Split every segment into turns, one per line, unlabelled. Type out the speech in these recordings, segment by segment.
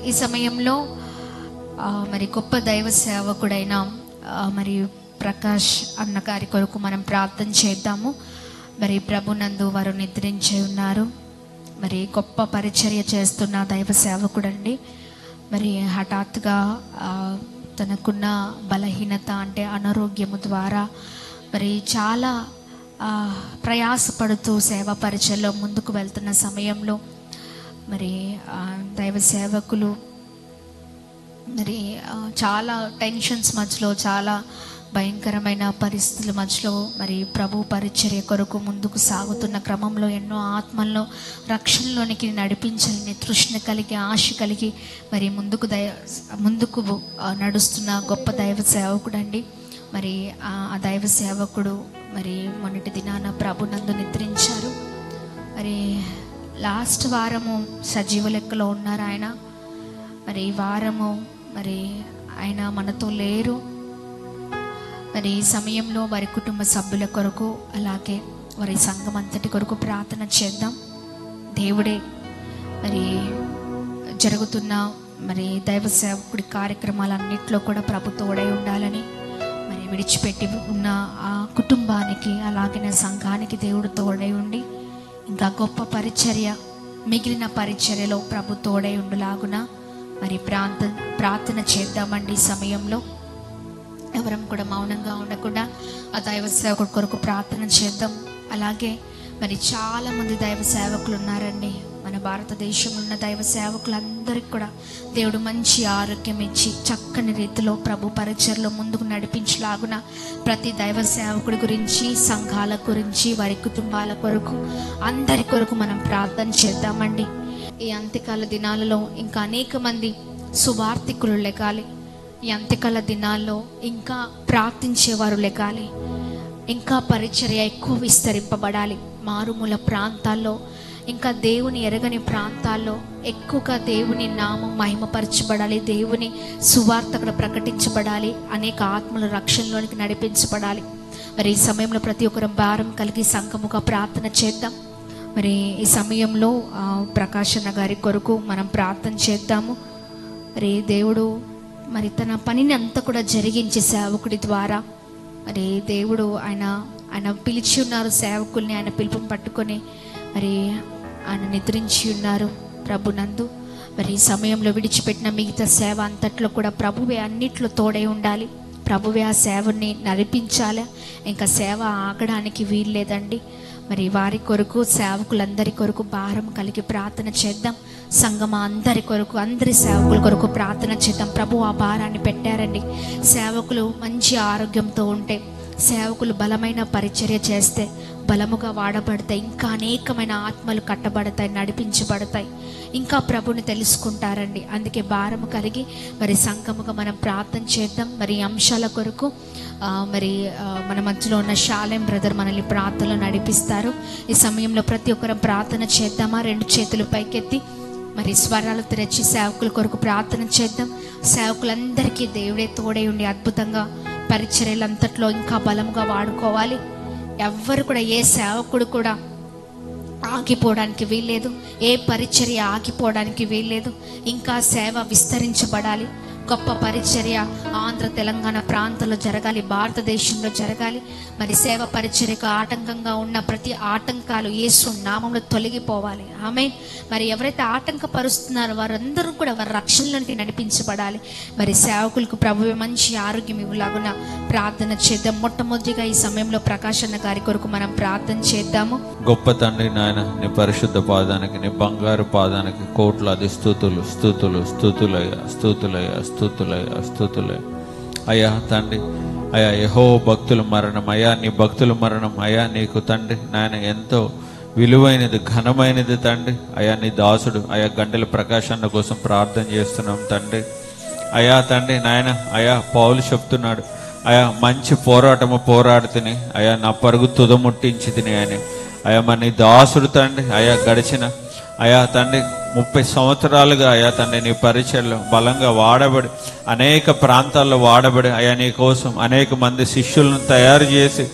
ఈ సమయంలో మరి గొప్ప దైవ సేవకుడైన మరి ప్రకాష్ అన్న గారి కొరకు మనం ప్రార్థన చేద్దాము. మరి ప్రభునందు వారు నిద్రించి ఉన్నారు. మరి గొప్ప పరిచర్య చేస్తున్న దైవ సేవకుడండి. మరి హఠాత్తుగా తనకున్న బలహీనత అంటే అనారోగ్యము ద్వారా మరి చాలా ప్రయాసపడుతూ సేవా పరిచర్యలో ముందుకు వెళ్తున్న సమయంలో మరి దైవ సేవకులు మరి చాలా టెన్షన్స్ మధ్యలో, చాలా భయంకరమైన పరిస్థితుల మధ్యలో మరి ప్రభు పరిచర్య కొరకు ముందుకు సాగుతున్న క్రమంలో ఎన్నో ఆత్మలను రక్షణలోనికి నడిపించాలని తృష్ణ కలిగి, ఆశ కలిగి మరి ముందుకు నడుస్తున్న గొప్ప దైవ సేవకుడు అండి. మరి ఆ దైవ సేవకుడు మరి మొన్నటి దినాన ప్రభునందు నిద్రించారు. మరి లాస్ట్ వారము సజీవ లెక్కలో ఉన్నారు ఆయన. మరి ఈ వారము మరి ఆయన మనతో లేరు. మరి ఈ సమయంలో వారి కుటుంబ సభ్యుల కొరకు, అలాగే వారి సంఘం అంతటి కొరకు ప్రార్థన చేద్దాం. దేవుడే మరి జరుగుతున్న మరి దైవ సేవకుడి కార్యక్రమాలన్నింటిలో కూడా ప్రభు తోడై ఉండాలని, మరి విడిచిపెట్టి ఉన్న ఆ కుటుంబానికి అలాగే సంఘానికి దేవుడు తోడై ఉండి ఇంకా గొప్ప పరిచర్య, మిగిలిన పరిచర్యలో ప్రభు తోడై ఉండులాగున మరి ప్రార్థన చేద్దామండి. ఈ సమయంలో ఎవరం కూడా మౌనంగా ఉండకుండా ఆ దైవ సేవకుడి కొరకు ప్రార్థన చేద్దాం. అలాగే మరి చాలామంది దైవ సేవకులు ఉన్నారండి. మన భారతదేశంలో ఉన్న దైవ సేవకులందరికీ కూడా దేవుడు మంచి ఆరోగ్యం ఇచ్చి చక్కని రీతిలో ప్రభు పరిచర్యలో ముందుకు నడిపించలాగున ప్రతి దైవ సేవకుడి గురించి, సంఘాల గురించి, వారి కుటుంబాల కొరకు, అందరి కొరకు మనం ప్రార్థన చేద్దామండి. ఈ అంత్యకాల దినాలలో ఇంకా అనేక మంది సువార్థికులు లెగాలి. ఈ అంత్యకాల దినాల్లో ఇంకా ప్రార్థించేవారు లెగాలి. ఇంకా పరిచర్య ఎక్కువ విస్తరింపబడాలి. మారుమూల ప్రాంతాల్లో, ఇంకా దేవుని ఎరగని ప్రాంతాల్లో ఎక్కువగా దేవుని నామం మహిమపరచబడాలి. దేవుని సువార్త అక్కడ ప్రకటించబడాలి. అనేక ఆత్మల రక్షణలోనికి నడిపించబడాలి. మరి ఈ సమయంలో ప్రతి ఒక్కరు భారం కలిగి సంఘముగా ప్రార్థన చేద్దాం. మరి ఈ సమయంలో ప్రకాశన్న గారి కొరకు మనం ప్రార్థన చేద్దాము. మరి దేవుడు మరి తన పనిని అంతా కూడా జరిగించి సేవకుడి ద్వారా మరి దేవుడు ఆయన పిలిచి ఉన్నారు. సేవకుల్ని ఆయన పిలుపుని పట్టుకొని మరి ఆయన నిద్రించి ఉన్నారు ప్రభునందు. మరి ఈ సమయంలో విడిచిపెట్టిన మిగతా సేవ అంతట్లో కూడా ప్రభువే అన్నిట్లో తోడై ఉండాలి. ప్రభువే ఆ సేవని నడిపించాలి. ఇంకా సేవ ఆగడానికి వీల్లేదండి. మరి వారి కొరకు, సేవకులందరి కొరకు భారం కలిగి ప్రార్థన చేద్దాం. సంఘం అందరి కొరకు, అందరి సేవకుల కొరకు ప్రార్థన చేద్దాం. ప్రభు ఆ భారాన్ని పెట్టారండి. సేవకులు మంచి ఆరోగ్యంతో ఉంటే, సేవకులు బలమైన పరిచర్య చేస్తే బలముగా వాడబడతాయి. ఇంకా అనేకమైన ఆత్మలు కట్టబడతాయి, నడిపించబడతాయి. ఇంకా ప్రభుని తెలుసుకుంటారండి. అందుకే భారము కలిగి మరి సంఘముగా మనం ప్రార్థన చేద్దాం. మరి అంశాల కొరకు మరి మన మధ్యలో ఉన్న షాలేం బ్రదర్ మనల్ని ప్రార్థనలో నడిపిస్తారు. ఈ సమయంలో ప్రతి ఒక్కరం ప్రార్థన చేద్దామా? రెండు చేతులు పైకెత్తి మరి స్వరాలు తెరచి సేవకుల కొరకు ప్రార్థన చేద్దాం. సేవకులందరికీ దేవుడే తోడై ఉండి అద్భుతంగా పరిచర్యలంతట్లో ఇంకా బలంగా వాడుకోవాలి. ఎవ్వరు కూడా, ఏ సేవకుడు కూడా ఆగిపోవడానికి వీల్లేదు. ఏ పరిచర్య ఆగిపోవడానికి వీల్లేదు. ఇంకా సేవ విస్తరించబడాలి. గొప్ప పరిచర్య ఆంధ్ర తెలంగాణ ప్రాంతంలో జరగాలి, భారతదేశంలో జరగాలి. మరి సేవ పరిచర్యకు ఆటంకంగా ఉన్న ప్రతి ఆటంకాలు యేసు నామములో తొలగిపోవాలి. ఆమేన్. మరి ఎవరైతే ఆటంకపరుస్తున్నారో వారందరూ కూడా వారి రక్షణలోనికి నడిపించబడాలి. మరి సేవకులకు ప్రభువే మంచి ఆరోగ్యం ఇవ్వలాగున ప్రార్థన చేద్దాం. మొట్టమొదటిగా ఈ సమయంలో ప్రకాశన్న గారి కొరకు మనం ప్రార్థన చేద్దాము.
గొప్ప తండ్రి నాయన, నీ పరిశుద్ధ పాదానికి, నీ బంగారు పాదానికి కోట్లాది స్తుతులు, స్తుతులు, స్తుతులయ్యా, స్తుతులయ్యా, స్తుతులయ్యా, స్తుతులయ్యా. అయ్యా తండ్రి, అయ్యా యెహోవా భక్తుల మరణం, అయ్యా నీ భక్తుల మరణం, అయ్యా నీకు తండ్రి నాయన ఎంతో విలువైనది, ఘనమైనది తండ్రి. అయ్యా నీ దాసుడు అయ్యా గంటెల ప్రకాశన్న కోసం ప్రార్థన చేస్తున్నాం తండ్రి. అయ్యా తండ్రి నాయన, అయ్యా పౌలు చెప్తున్నాడు, అయ్యా మంచి పోరాటము పోరాడుతుని, అయ్యా నా పరుగు తుదముట్టించి తిని అని. అయ్యా మరి నీ దాసుడు తండ్రి అయ్యా గడిచిన అయ్యా తండ్రి 30 సంవత్సరాలుగా అయ్యా తండ్రి నీ పరిచర్యలో బలంగా వాడబడి, అనేక ప్రాంతాల్లో వాడబడి, అయ్యా నీ కోసం అనేక మంది శిష్యులను తయారు చేసి,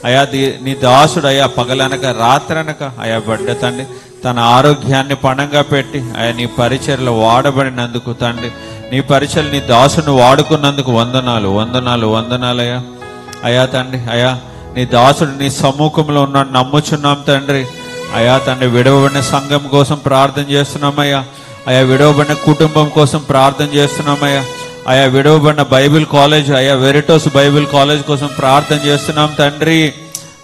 అయ్యా నీ దాసుడు అయ్యా పగలనక రాత్రనక అయ్యా బిడ్డ తండ్రి తన ఆరోగ్యాన్ని పణంగా పెట్టి అయా నీ పరిచర్యలో వాడబడినందుకు తండ్రి, నీ పరిచర్యలు నీ దాసును వాడుకున్నందుకు వందనాలు వందనాలు వందనాలయ్యా. అయా తండ్రి, అయా నీ దాసుడు నీ సమ్ముఖంలో ఉన్నాడు నమ్ముచున్నాం తండ్రి. అయా తండ్రి, విడవబడిన సంఘం కోసం ప్రార్థన చేస్తున్నామయ్యా. అయా విడవబడిన కుటుంబం కోసం ప్రార్థన చేస్తున్నామయ్యా. అయా విడవబడిన బైబిల్ కాలేజ్, అయా వెరిటోస్ బైబిల్ కాలేజ్ కోసం ప్రార్థన చేస్తున్నాం తండ్రి.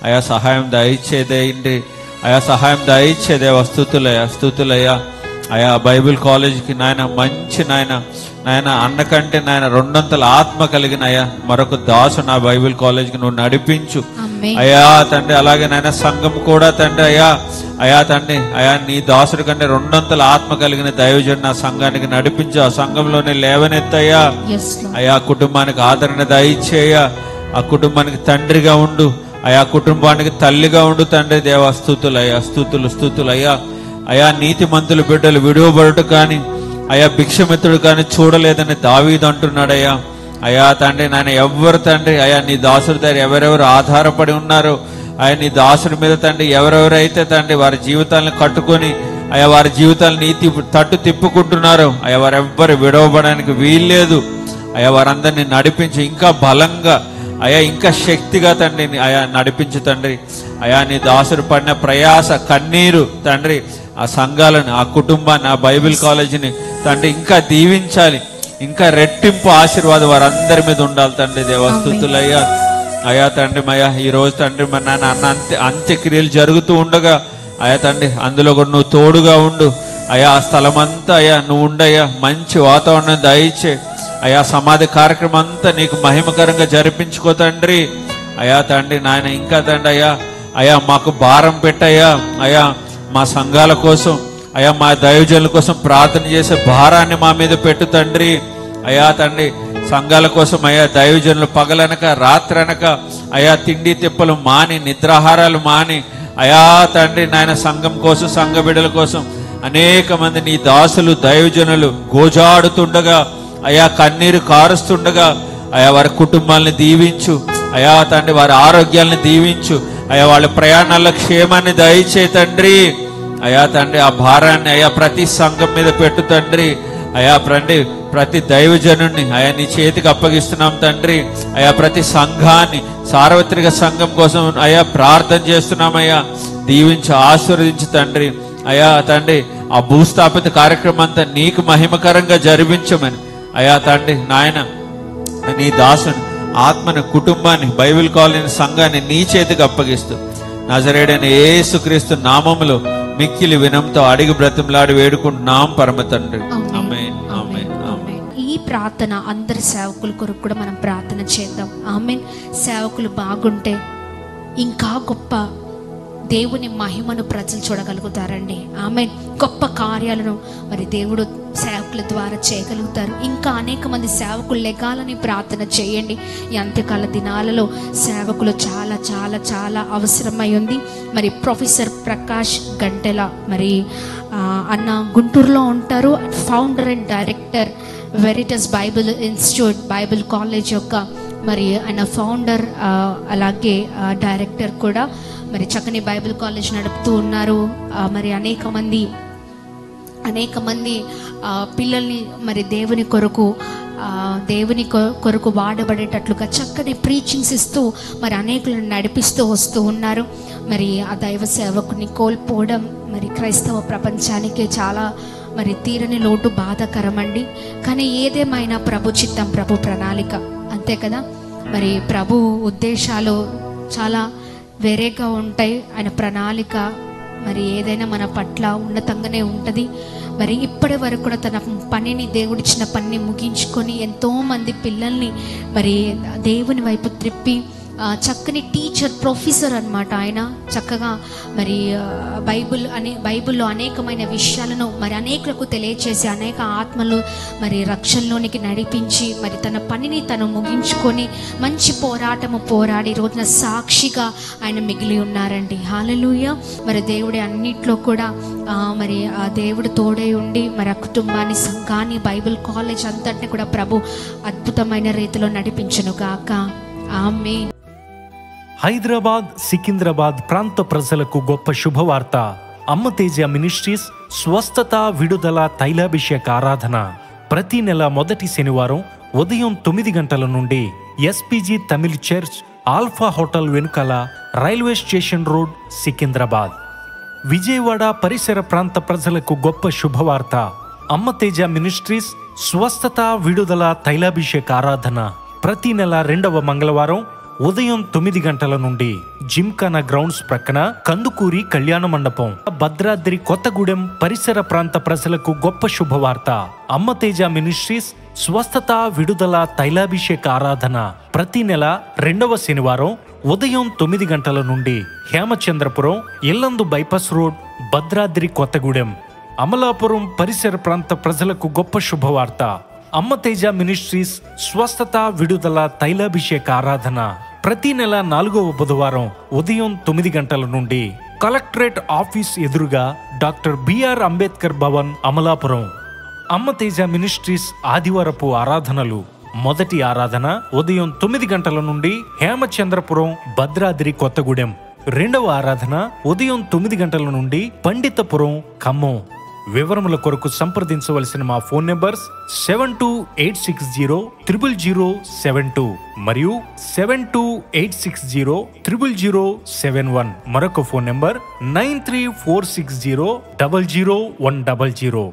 అయా సహాయం దయచేదేయండి, అయా సహాయం దయచేదే. స్తుతులయ్యా స్తుతులయ్యా. అయా బైబిల్ కాలేజ్కి నాయన మంచి నాయన అన్నకంటే నాయన 200 ఆత్మ కలిగిన అయ్యా మరొక దాసు నా బైబిల్ కాలేజ్కి నువ్వు నడిపించు అయ్యా తండ్రి. అలాగే నాయన సంఘం కూడా తండ్రి, అయా తండ్రి, అయా నీ దాసుడి కంటే 200 ఆత్మ కలిగిన దైవజన్ నా సంఘానికి నడిపించు. ఆ సంఘంలోనే లేవనెత్తయ్యా. అయా కుటుంబానికి ఆదరణ దయచేయ, ఆ కుటుంబానికి తండ్రిగా ఉండు, అయా కుటుంబానికి తల్లిగా ఉండు తండ్రి. దేవా స్తుతులయ్యా స్తుతులు స్తుతులయ్యా. అయా నీతిమంతులు బిడ్డలు విడువబడుట కానీ అయా భిక్షమిత్రుడు కానీ చూడలేదని దావీదు అంటున్నాడయ్యా. అయా తండ్రి, నాయన ఎవ్వరు తండ్రి, అయా నీ దాసుడి దగ్గర ఎవరెవరు ఆధారపడి ఉన్నారు, అయా నీ దాసుడి మీద తండ్రి ఎవరెవరైతే తండ్రి వారి జీవితాలను కట్టుకొని అయా వారి జీవితాలను నీతి తట్టు తిప్పుకుంటున్నారు, అయా వారెవ్వరు విడవబడడానికి వీల్లేదు. అయా వారందరినీ నడిపించి ఇంకా బలంగా, అయా ఇంకా శక్తిగా తండ్రి అయా నడిపించు తండ్రి. అయా నీ దాసుడు పడిన ప్రయాస కన్నీరు తండ్రి ఆ సంఘాలను, ఆ కుటుంబాన్ని, ఆ బైబిల్ కాలేజీని తండ్రి ఇంకా దీవించాలి, ఇంకా రెట్టింపు ఆశీర్వాదం వారందరి మీద ఉండాలి తండ్రి. దేవస్తుతులయ్యా. అయా తండ్రి మయా ఈ రోజు తండ్రి మన నాన్న అంత్యక్రియలు జరుగుతూ ఉండగా అయా తండ్రి అందులో కూడా నువ్వు తోడుగా ఉండు. అయా ఆ స్థలం అంతా అయా నువ్వు ఉండయ్యా, మంచి వాతావరణం దయచే. అయా సమాధి కార్యక్రమం అంతా నీకు మహిమకరంగా జరిపించుకో తండ్రి. అయా తండ్రి నాయన ఇంకా తండ్రి అయా మాకు భారం పెట్టయ్యా. అయా మా సంఘాల కోసం, అయా మా దైవజనుల కోసం ప్రార్థన చేసే భారాన్ని మా మీద పెట్టు తండ్రి. అయా తండ్రి సంఘాల కోసం అయా దైవజనులు పగలనక రాత్రనక అయా తిండి తిప్పలు మాని నిద్రాహారాలు మాని అయా తండ్రి నాయన సంఘం కోసం, సంఘ బిడ్డల కోసం అనేక మంది నీ దాసులు దైవజనులు గోజాడుతుండగా, అయా కన్నీరు కారుస్తుండగా అయా వారి కుటుంబాలని దీవించు. అయా తండ్రి వారి ఆరోగ్యాలను దీవించు. అయా వాళ్ళ ప్రయాణాల్లో క్షేమాన్ని దయచే తండ్రి. అయా తండ్రి ఆ భారాన్ని అయా ప్రతి సంఘం మీద పెట్టు తండ్రి. అయా ప్రతి దైవజనుడిని అయా నీ చేతికి అప్పగిస్తున్నాం తండ్రి. అయా ప్రతి సంఘాన్ని, సార్వత్రిక సంఘం కోసం అయా ప్రార్థన చేస్తున్నామయ్యా. దీవించి ఆశీర్వదించు తండ్రి. అయా తండ్రి ఆ భూస్థాపిత కార్యక్రమం అంతా నీకు మహిమకరంగా జరిపించమని అయా తండ్రి నాయన నీ దాసుని ఆత్మని, కుటుంబాన్ని, బైబిల్ కాలేజీ సంఘాన్ని నీ చేతికి అప్పగిస్తూ నజరేయుడైన యేసుక్రీస్తు నామములో మిక్కిలి వినంతో అడిగి బ్రతిమలాడి వేడుకుంటున్నాం పరమ తండ్రి. ఆమేన్ ఆమేన్ ఆమేన్.
ఈ ప్రార్థన అందరి సేవకుల కొరకు కూడా మనం ప్రార్థన చేద్దాం. ఆమేన్. సేవకులు బాగుంటే ఇంకా గొప్ప దేవుని మహిమను ప్రజలు చూడగలుగుతారండి. ఆమేన్. గొప్ప కార్యాలను మరి దేవుడు సేవకుల ద్వారా చేయగలుగుతారు. ఇంకా అనేక మంది సేవకులు లెగాలని ప్రార్థన చేయండి. ఈ అంత్యకాల దినాలలో సేవకులు చాలా చాలా చాలా అవసరమై ఉంది. మరి ప్రొఫెసర్ ప్రకాష్ గంటెల మరి అన్న గుంటూరులో ఉంటారు. Founder and director Veritas Bible Institute Bible college యొక్క మరి ఆయన ఫౌండర్, అలాగే డైరెక్టర్ కూడా. మరి చక్కని బైబిల్ కాలేజ్ నడుపుతూ ఉన్నారు. మరి అనేక మంది పిల్లల్ని మరి దేవుని కొరకు వాడబడేటట్లుగా చక్కని ప్రీచింగ్స్ ఇస్తూ మరి అనేకులను నడిపిస్తూ వస్తూ ఉన్నారు. మరి ఆ దైవ సేవకుని కోల్పోవడం మరి క్రైస్తవ ప్రపంచానికే చాలా మరి తీరని లోటు, బాధాకరమండి. కానీ ఏదేమైనా ప్రభు చిత్తం, ప్రభు ప్రణాళిక అంతే కదా. మరి ప్రభు ఉద్దేశాలు చాలా వేరేగా ఉంటాయి. ఆయన ప్రణాళిక మరి ఏదైనా మన పట్ల ఉన్నతంగానే ఉంటుంది. మరి ఇప్పటి వరకు కూడా తన పనిని, దేవుడిచ్చిన పనిని ముగించుకొని ఎంతోమంది పిల్లల్ని మరి దేవుని వైపు త్రిప్పి చక్కని టీచర్, ప్రొఫెసర్ అన్నమాట. ఆయన చక్కగా మరి బైబిల్లో అనేకమైన విషయాలను మరి అనేకులకు తెలియచేసి అనేక ఆత్మలు మరి రక్షణలోనికి నడిపించి మరి తన పనిని తను ముగించుకొని మంచి పోరాటము పోరాడి రోజున సాక్షిగా ఆయన మిగిలి ఉన్నారండి. హల్లెలూయా. మరి దేవుడి అన్నిట్లో కూడా మరి ఆ దేవుడు తోడై ఉండి మరి ఆ కుటుంబాన్ని, సంఘాన్ని, బైబిల్ కాలేజ్ అంతటిని కూడా ప్రభు అద్భుతమైన రీతిలో నడిపించును గాక. ఆమేన్.
హైదరాబాద్, సికింద్రాబాద్ ప్రాంత ప్రజలకు గొప్ప శుభవార్త. అమ్మ తేజ మినిస్ట్రీస్ స్వస్థత విడుదల తైలాభిషేక ఆరాధన ప్రతి నెల మొదటి శనివారం ఉదయం 9 గంటల నుండి SPG Tamil church, Alpha hotel వెనుకల, railway station road, Secunderabad. Vijayawada పరిసర ప్రాంత ప్రజలకు గొప్ప శుభవార్త. అమ్మ తేజ మినిస్ట్రీస్ స్వస్థత విడుదల తైలాభిషేక ఆరాధన ప్రతి నెల 2వ మంగళవారం ఉదయం 9 గంటల నుండి జిమ్ఖానా గ్రౌండ్స్ ప్రక్కన, కందుకూరి కళ్యాణ మండపం, భద్రాద్రి కొత్తగూడెం పరిసర ప్రాంత ప్రజలకు గొప్ప శుభవార్త. అమ్మ తేజ మినిస్ట్రీస్ స్వస్థత విడుదల తైలాభిషేక ఆరాధన ప్రతి నెల 2వ శనివారం ఉదయం 9 గంటల నుండి హేమచంద్రపురం, ఇల్లందు బైపాస్ రోడ్, భద్రాద్రి కొత్తగూడెం, అమలాపురం పరిసర ప్రాంత ప్రజలకు గొప్ప శుభవార్త. అమ్మ తేజ మినిస్ట్రీస్ స్వస్థత విడుదల తైలాభిషేక ఆరాధన ప్రతి నెల 4వ బుధవారం ఉదయం 9 గంటల నుండి కలెక్టరేట్ ఆఫీస్ ఎదురుగా, డాక్టర్ బిఆర్ అంబేద్కర్ భవన్, అమలాపురం. అమ్మ తేజ మినిస్ట్రీస్ ఆదివారపు ఆరాధనలు. మొదటి ఆరాధన ఉదయం 9 గంటల నుండి హేమచంద్రపురం, భద్రాద్రి కొత్తగూడెం. 2వ ఆరాధన ఉదయం 9 గంటల నుండి పండితపురం, ఖమ్మం. వివరముల కొరకు సంప్రదించవలసిన మా ఫోన్ నెంబర్స్ 7286000072 మరియు 7286000071. మరొక ఫోన్ నెంబర్ 9346000100.